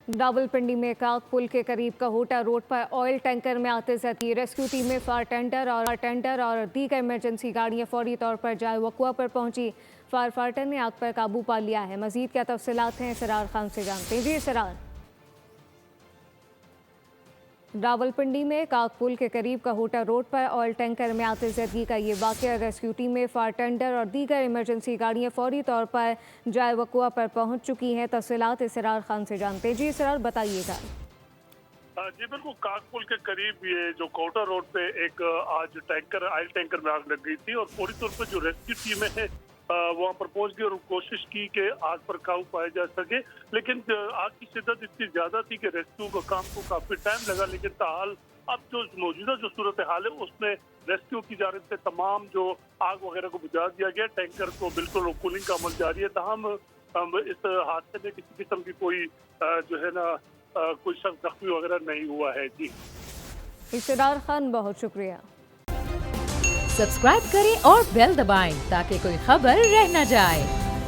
रावलपिंडी में काक पुल के करीब कहोटा रोड पर ऑयल टैंकर में आते जख्मी रेस्क्यू टीमें फायर टेंडर और दीगर इमरजेंसी गाड़ियां फौरी तौर पर जाए वकुआ पर पहुंची। फायर फाइटर ने आग पर काबू पा लिया है। मजीद क्या तफसीलात हैं इसरार खान से जानते हैं। जी इसरार। रावलपिंडी में काक पुल के करीब कहोटा रोड पर ऑयल टैंकर में आतिशबाजी का ये वाक़या, रेस्क्यू टीमें फायर टेंडर और दीगर इमरजेंसी गाड़ियां फौरी तौर पर जाए वकुआ पर पहुंच चुकी हैं। तफसीलात इसरार खान से जानते हैं। जी इसरार बताइएगा। जी बिल्कुल, काक पुल के करीब ये जो कोटा रोड पे एक आज ऑयल टैंकर में आग लग गई थी और फौरी तौर पर जो रेस्क्यू टीमें हैं वहाँ पर पहुंच गई और कोशिश की कि आग पर काबू पाया जा सके, लेकिन आग की शिद्दत इतनी ज्यादा थी कि रेस्क्यू का काम को काफी टाइम लगा। लेकिन ताहाल अब जो मौजूदा जो सूरत हाल है उसमें रेस्क्यू की जानिब से तमाम जो आग वगैरह को बुझा दिया गया, टैंकर को बिल्कुल कूलिंग का अमल जारी है। तमाम इस हादसे में किसी किस्म की कोई जो है ना कोई शख्स जख्मी वगैरह नहीं हुआ है। जी इसरार खान, बहुत शुक्रिया। सब्सक्राइब करें और बेल दबाएं ताकि कोई खबर रह न जाए।